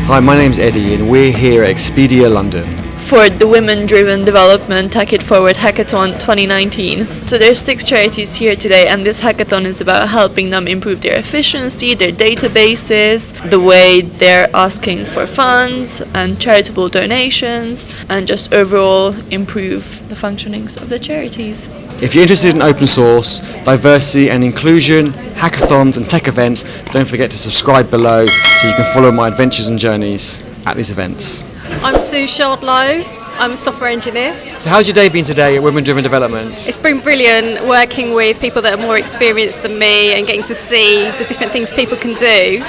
Hi, my name's Eddie and we're here at Expedia London for the Women-Driven Development Tech It Forward Hackathon 2019. So there's 6 charities here today, and this hackathon is about helping them improve their efficiency, their databases, the way they're asking for funds and charitable donations, and just overall improve the functionings of the charities. If you're interested in open source, diversity and inclusion, hackathons and tech events, don't forget to subscribe below so you can follow my adventures and journeys at these events. I'm Suze Shardlow. I'm a software engineer. So how's your day been today at Women Driven Development? It's been brilliant working with people that are more experienced than me and getting to see the different things people can do,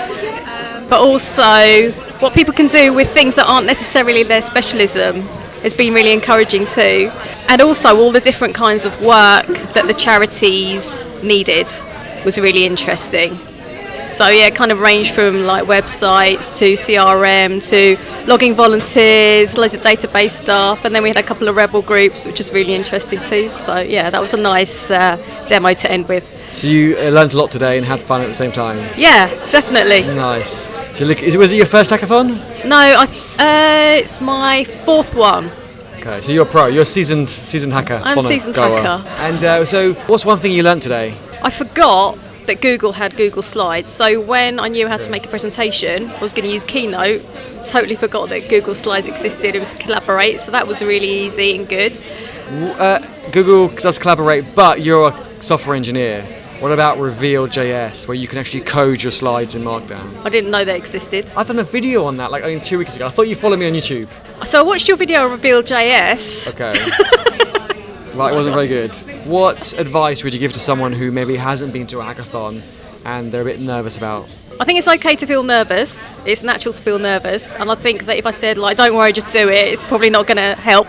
but also what people can do with things that aren't necessarily their specialism has been really encouraging too. And also all the different kinds of work that the charities needed was really interesting. So yeah, it kind of ranged from like websites to CRM to logging volunteers, loads of database stuff, and then we had a couple of rebel groups, which was really interesting too. So yeah, that was a nice demo to end with. So you learned a lot today and had fun at the same time? Yeah, definitely. Nice. So look, was it your first hackathon? No, it's my 4th one. Okay, so you're a pro, you're a seasoned hacker. I'm a seasoned hacker. And so what's one thing you learned today? I forgot that Google had Google Slides, so when I knew how to make a presentation, I was going to use Keynote. Totally forgot that Google Slides existed and we could collaborate, so that was really easy and good. Google does collaborate, but you're a software engineer. What about Reveal.js, where you can actually code your slides in Markdown? I didn't know that existed. I've done a video on that like only 2 weeks ago. I thought you followed me on YouTube. So I watched your video on Reveal.js. Okay. Right, it wasn't very good. What advice would you give to someone who maybe hasn't been to a hackathon and they're a bit nervous about? I think it's okay to feel nervous. It's natural to feel nervous, and I think that if I said like, don't worry, just do it, it's probably not going to help.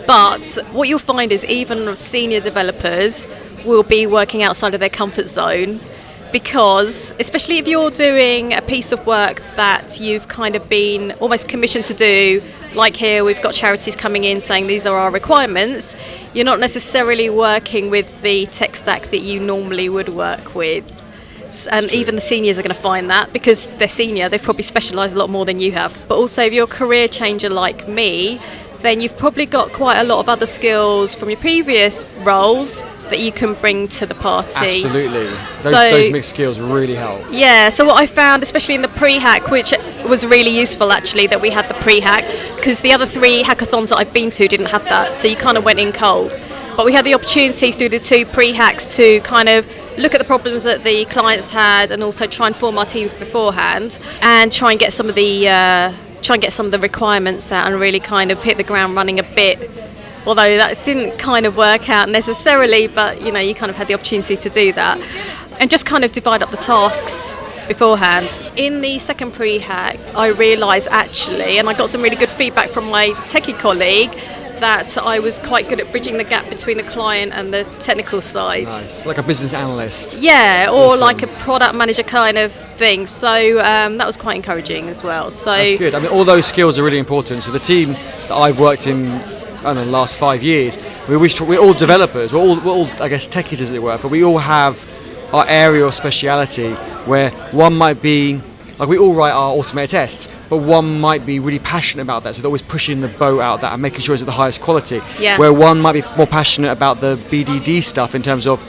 But what you'll find is even senior developers will be working outside of their comfort zone, because especially if you're doing a piece of work that you've kind of been almost commissioned to do, like here we've got charities coming in saying these are our requirements, you're not necessarily working with the tech stack that you normally would work with. And even the seniors are going to find that, because they're senior, they've probably specialised a lot more than you have. But also if you're a career changer like me, then you've probably got quite a lot of other skills from your previous roles that you can bring to the party. Absolutely. Those mixed skills really help. Yeah, so what I found, especially in the pre-hack, which was really useful actually that we had the pre-hack, because the other 3 hackathons that I've been to didn't have that, so you kind of went in cold. But we had the opportunity through the 2 pre-hacks to kind of look at the problems that the clients had and also try and form our teams beforehand and try and get some of the requirements out and really kind of hit the ground running a bit. Although that didn't kind of work out necessarily, but you know, you kind of had the opportunity to do that and just kind of divide up the tasks beforehand. In the second pre-hack, I realised actually, and I got some really good feedback from my techie colleague, that I was quite good at bridging the gap between the client and the technical side. Nice, like a business analyst. Yeah, or awesome. Like a product manager kind of thing. So that was quite encouraging as well. So that's good. I mean, all those skills are really important. So the team that I've worked in, I don't know, the last 5 years, we're all developers. We're all, I guess, techies as it were. But we all have our area of speciality, where one might be, like we all write our automated tests, but one might be really passionate about that, so they're always pushing the boat out that and making sure it's at the highest quality. Yeah. Where one might be more passionate about the BDD stuff in terms of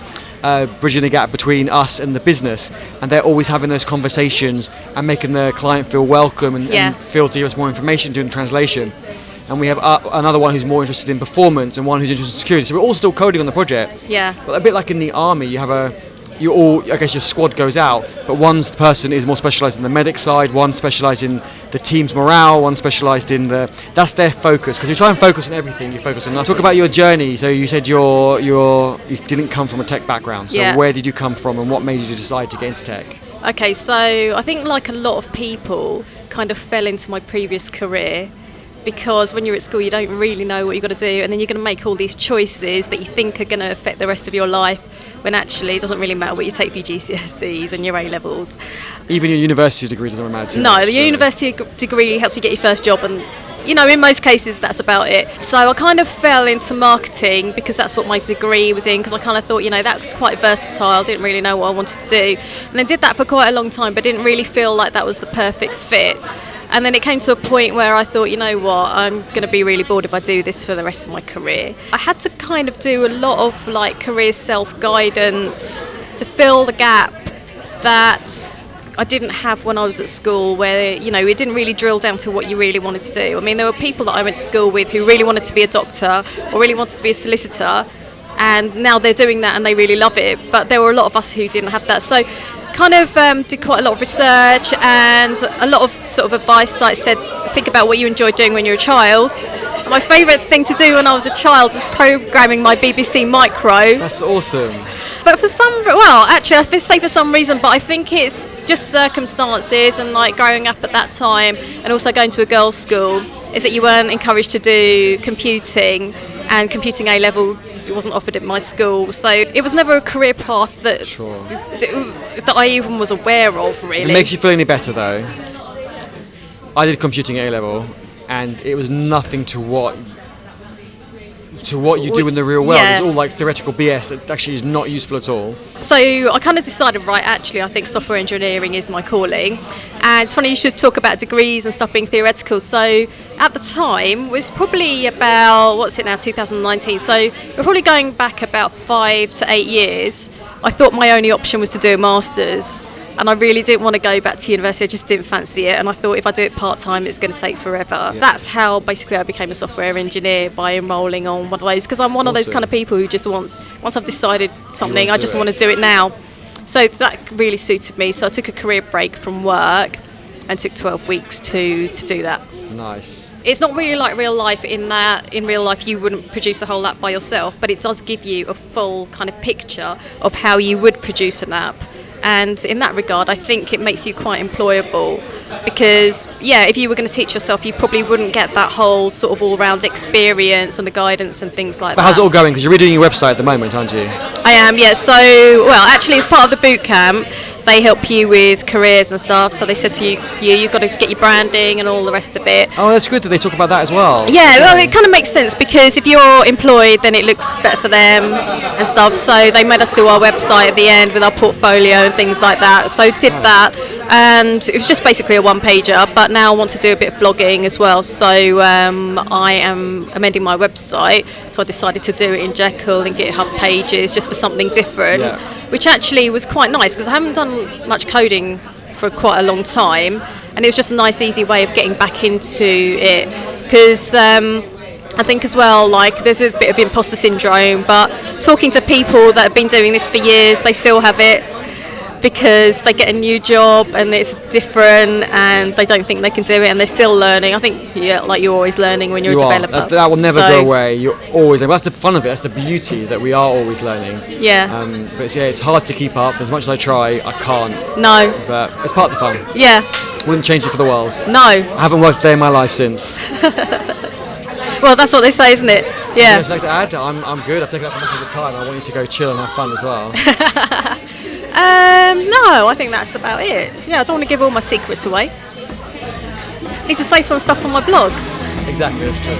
bridging the gap between us and the business, and they're always having those conversations and making the client feel welcome and feel to give us more information, doing translation. And we have another one who's more interested in performance and one who's interested in security. So we're all still coding on the project. Yeah. But a bit like in the army, you have I guess your squad goes out, but one person is more specialised in the medic side, one specialised in the team's morale, one specialised in that's their focus, because you try and focus on everything, you focus on. Now talk about your journey. So you said you didn't come from a tech background, so where did you come from and what made you decide to get into tech? Okay, so I think like a lot of people kind of fell into my previous career, because when you're at school you don't really know what you've got to do, and then you're going to make all these choices that you think are going to affect the rest of your life, when actually it doesn't really matter what you take for your GCSEs and your A-levels. Even your university degree doesn't matter too much. No, the university degree helps you get your first job, and you know, in most cases that's about it. So I kind of fell into marketing because that's what my degree was in, because I kind of thought, you know, that was quite versatile, didn't really know what I wanted to do, and then did that for quite a long time but didn't really feel like that was the perfect fit. And then it came to a point where I thought, you know what, I'm going to be really bored if I do this for the rest of my career. I had to kind of do a lot of like career self-guidance to fill the gap that I didn't have when I was at school, where, you know, it didn't really drill down to what you really wanted to do. I mean, there were people that I went to school with who really wanted to be a doctor or really wanted to be a solicitor, and now they're doing that and they really love it. But there were a lot of us who didn't have that. So kind of did quite a lot of research, and a lot of sort of advice sites said, think about what you enjoyed doing when you were a child. My favourite thing to do when I was a child was programming my BBC Micro. That's awesome. But for some, well, actually, I say for some reason, but I think it's just circumstances and like growing up at that time, and also going to a girls' school, is that you weren't encouraged to do computing, and computing A level wasn't offered at my school, so it was never a career path that that I even was aware of, really. If it makes you feel any better, though, I did computing A level, and it was nothing to what you do in the real world. It's all like theoretical BS that actually is not useful at all. So I kind of decided, right, actually I think software engineering is my calling. And it's funny you should talk about degrees and stuff being theoretical. So at the time, it was probably about, what's it now, 2019, so we're probably going back about 5 to 8 years. I thought my only option was to do a master's, and I really didn't want to go back to university. I just didn't fancy it, and I thought if I do it part-time it's going to take forever. Yeah. That's how basically I became a software engineer, by enrolling on one of those, because I'm one of those kind of people who just once I've decided something, I just want to do it now. So that really suited me, so I took a career break from work and took 12 weeks to do that. Nice. It's not really like real life in that in real life you wouldn't produce a whole app by yourself, but it does give you a full kind of picture of how you would produce an app. And in that regard, I think it makes you quite employable, because, yeah, if you were going to teach yourself, you probably wouldn't get that whole sort of all-round experience and the guidance and things like that. But how's it all going? Because you're redoing your website at the moment, aren't you? I am, yeah. So, well, actually, as part of the boot camp, they help you with careers and stuff. So they said to you've got to get your branding and all the rest of it. Oh, that's good that they talk about that as well. Yeah, well, it kind of makes sense, because if you're employed, then it looks better for them and stuff. So they made us do our website at the end with our portfolio and things like that. So did that, and it was just basically a one-pager. But now I want to do a bit of blogging as well. So I am amending my website. So I decided to do it in Jekyll and GitHub Pages, just for something different. Yeah. Which actually was quite nice, because I haven't done much coding for quite a long time, and it was just a nice easy way of getting back into it, because I think as well, like, there's a bit of imposter syndrome, but talking to people that have been doing this for years, they still have it, because they get a new job and it's different and they don't think they can do it, and they're still learning. I think, yeah, like, you're always learning when you're a developer. That will never go away. You're always learning. That's the fun of it. That's the beauty, that we are always learning. Yeah. But it's hard to keep up. As much as I try, I can't. No. But it's part of the fun. Yeah. Wouldn't change it for the world. No. I haven't worked a day in my life since. Well, that's what they say, isn't it? Yeah. Would you like to add? I'm good. I've taken up enough of the time. I want you to go chill and have fun as well. No, I think that's about it. Yeah, I don't want to give all my secrets away. Need to save some stuff on my blog. Exactly, that's true.